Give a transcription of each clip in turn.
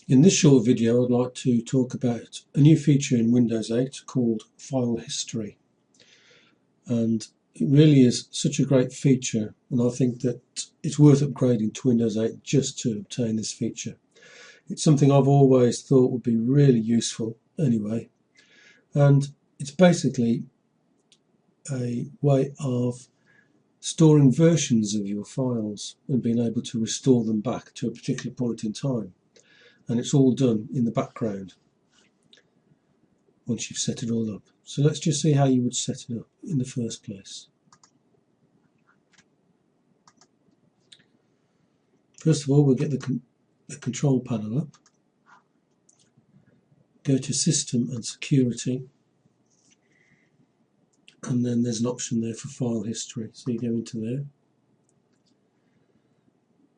In this short video, I'd like to talk about a new feature in Windows 8 called File History. And it really is such a great feature, and I think that it's worth upgrading to Windows 8 just to obtain this feature. It's something I've always thought would be really useful anyway. And it's basically a way of storing versions of your files and being able to restore them back to a particular point in time. And it's all done in the background once you've set it all up. So let's just see how you would set it up in the first place. First of all, we'll get the control panel up, go to System and Security, and then there's an option there for File History, so you go into there.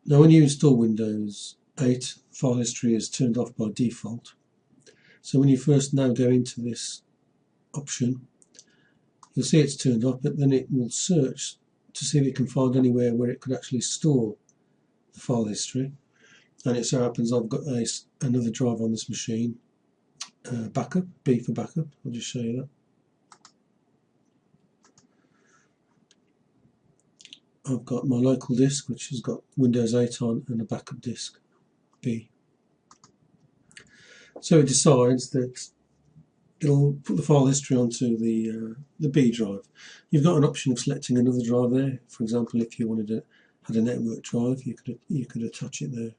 Now when you install Windows 8, File History is turned off by default. So when you first now go into this option, you'll see it's turned off, but then it will search to see if it can find anywhere where it could actually store the file history. And it so happens I've got another drive on this machine, backup, B for backup. I'll just show you that. I've got my local disk, which has got Windows 8 on, and a backup disk, B. So it decides that it'll put the file history onto the B drive. You've got an option of selecting another drive there. For example, if you wanted had a network drive, you could attach it there.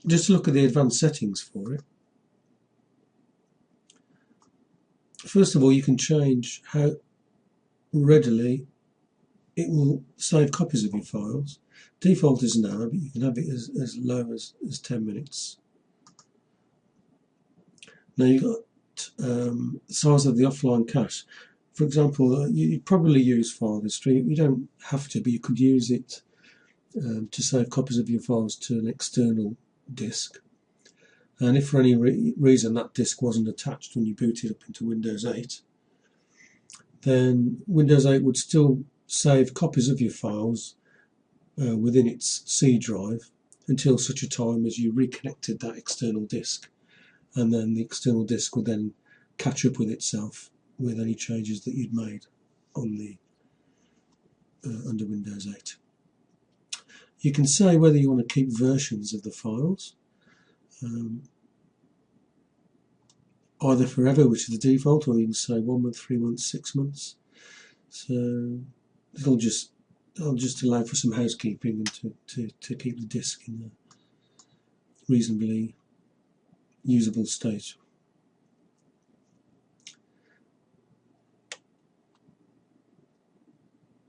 Just to look at the advanced settings for it. First of all, you can change how readily it will save copies of your files. Default is now, but you can have it as low as 10 minutes. Now you've got the size of the offline cache. For example, you probably use file history. You don't have to, but you could use it to save copies of your files to an external disk. And if for any reason that disk wasn't attached when you booted up into Windows 8, then Windows 8 would still save copies of your files within its C drive until such a time as you reconnected that external disk, and then the external disk would then catch up with itself with any changes that you'd made on the under Windows 8. You can say whether you want to keep versions of the files, either forever, which is the default, or you can say 1 month, 3 months, 6 months. So I'll just allow for some housekeeping and to keep the disk in a reasonably usable state.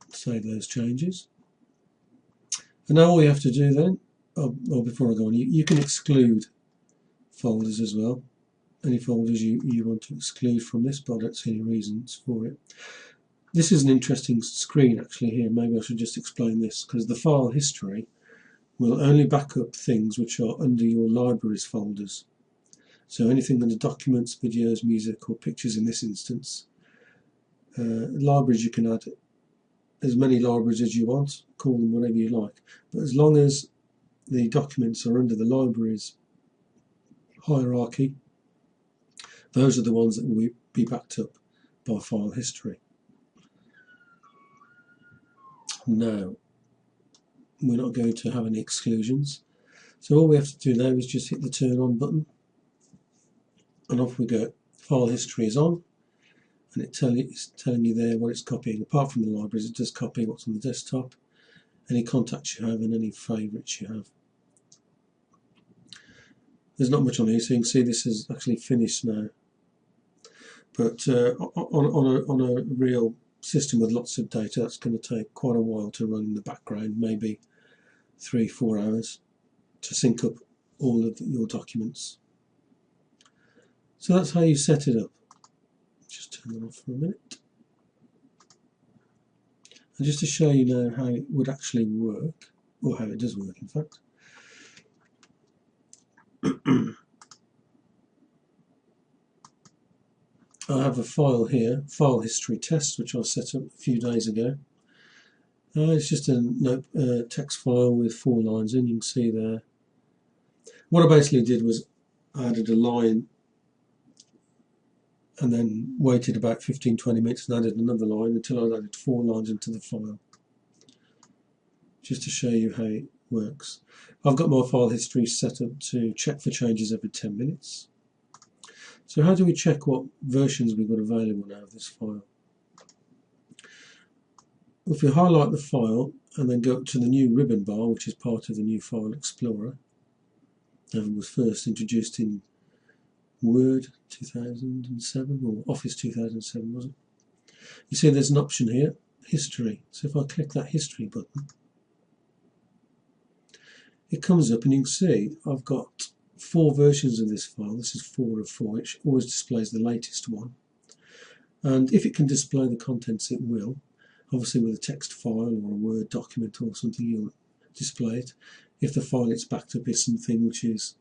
Save those changes. And now all you have to do then, before I go on, you can exclude folders as well. Any folders you want to exclude from this, but I don't see any reasons for it. This is an interesting screen actually here. Maybe I should just explain this, because the file history will only back up things which are under your libraries folders. So anything under documents, videos, music, or pictures in this instance. Libraries, you can add as many libraries as you want, call them whatever you like, but as long as the documents are under the libraries hierarchy, those are the ones that will be backed up by file history. Now, we're not going to have any exclusions, so all we have to do now is just hit the turn on button, and off we go. File history is on, and it's telling you there what it's copying. Apart from the libraries, it does copy what's on the desktop, any contacts you have, and any favourites you have. There's not much on here, so you can see this is actually finished now. But on a real system with lots of data, that's going to take quite a while to run in the background, maybe 3-4 hours, to sync up all of your documents. So that's how you set it up. Just turn that off for a minute. And just to show you now how it would actually work, or how it does work in fact. I have a file here, file history test, which I set up a few days ago. It's just a text file with 4 lines in. You can see there. What I basically did was I added a line and then waited about 15-20 minutes and added another line until I added 4 lines into the file, just to show you how it works. I've got my file history set up to check for changes every 10 minutes. So how do we check what versions we've got available now of this file? If we highlight the file and then go up to the new ribbon bar, which is part of the new File Explorer, and was first introduced in Word 2007 or Office 2007, was it? You see there's an option here, History. So if I click that History button, it comes up and you can see I've got 4 versions of this file. This is 4 of 4, which always displays the latest one. And if it can display the contents, it will. Obviously with a text file or a Word document or something, you'll display it. If the file it's backed up is something which has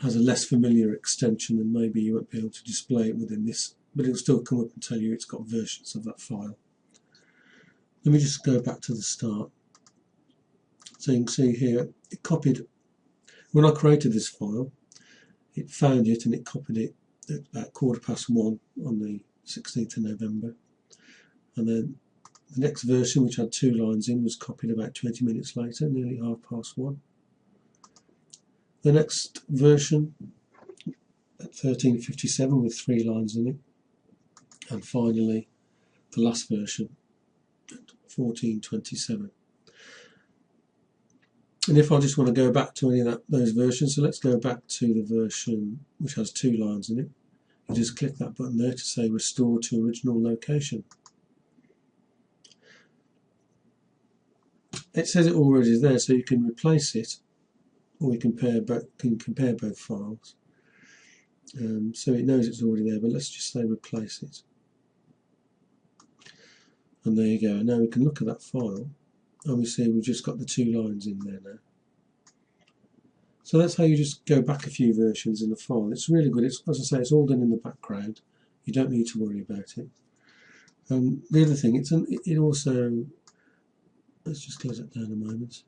a less familiar extension, then maybe you won't be able to display it within this, but it'll still come up and tell you it's got versions of that file. Let me just go back to the start. So you can see here, it copied, when I created this file, it found it and it copied it at about 1:15 on the 16th of November. And then the next version, which had 2 lines in, was copied about 20 minutes later, nearly 1:30. The next version at 13:57 with 3 lines in it. And finally, the last version at 14:27. And if I just want to go back to any of those versions, so let's go back to the version which has 2 lines in it. You just click that button there to say Restore to Original Location. It says it already is there, so you can replace it, or you can compare both files. So it knows it's already there, but let's just say replace it. And there you go. Now we can look at that file, and we see we've just got the 2 lines in there now. So that's how you just go back a few versions in the file. It's really good. It's, as I say, it's all done in the background. You don't need to worry about it. The other thing, it also, let's just close it down a moment.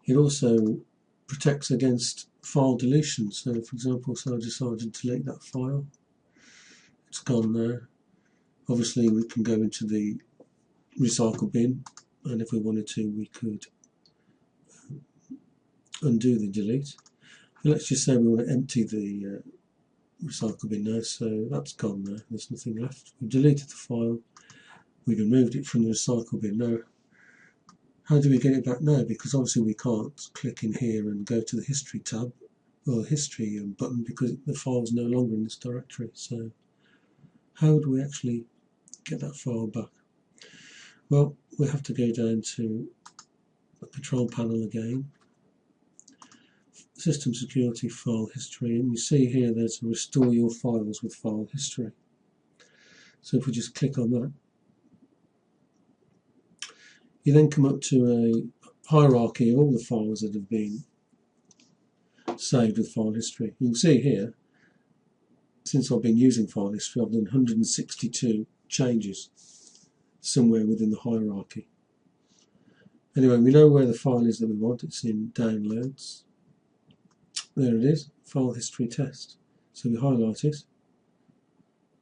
It also protects against file deletion. So for example, I decided to delete that file. It's gone there. Obviously we can go into the recycle bin, and if we wanted to we could undo the delete. But let's just say we want to empty the recycle bin now, so that's gone there. There's nothing left. We've deleted the file. We've removed it from the recycle bin. Now, how do we get it back now? Because obviously we can't click in here and go to the history tab or history button because the file's no longer in this directory. So how do we actually get that file back? Well, we have to go down to the control panel again, System Security, File History, and you see here there's a Restore Your Files with File History. So if we just click on that, you then come up to a hierarchy of all the files that have been saved with File History. You can see here, since I've been using File History, I've done 162 changes somewhere within the hierarchy. Anyway, we know where the file is that we want. It's in Downloads. There it is, File History Test. So we highlight it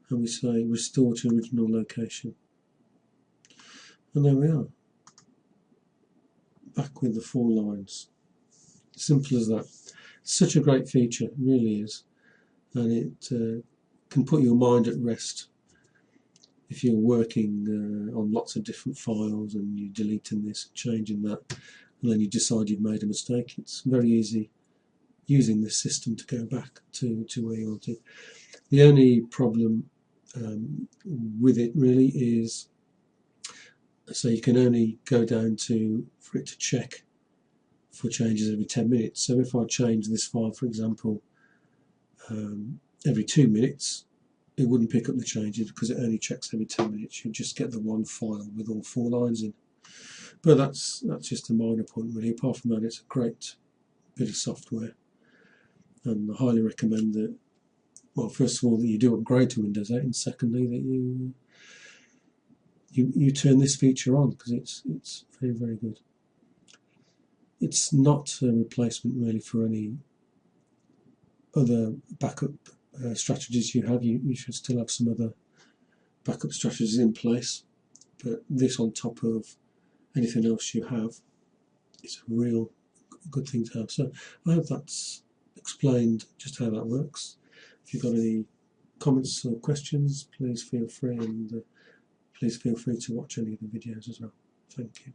and we say Restore to Original Location. And there we are, back with the 4 lines. Simple as that. Such a great feature, it really is. And it can put your mind at rest if you're working on lots of different files and you're deleting this, changing that, and then you decide you've made a mistake. It's very easy using this system to go back to where you want to. The only problem with it really is, so you can only go down for it to check for changes every 10 minutes. So if I change this file, for example, every 2 minutes, it wouldn't pick up the changes because it only checks every 10 minutes. You'll just get the one file with all 4 lines in. But that's just a minor point really. Apart from that, it's a great bit of software, and I highly recommend that. Well, first of all, that you do upgrade to Windows 8, and secondly, that you you turn this feature on, because it's very, very good. It's not a replacement really for any other backup strategies you have. You should still have some other backup strategies in place, but this on top of anything else you have is a real good thing to have. So I hope that's explained just how that works. If you've got any comments or questions, please feel free, and please feel free to watch any of the videos as well. Thank you.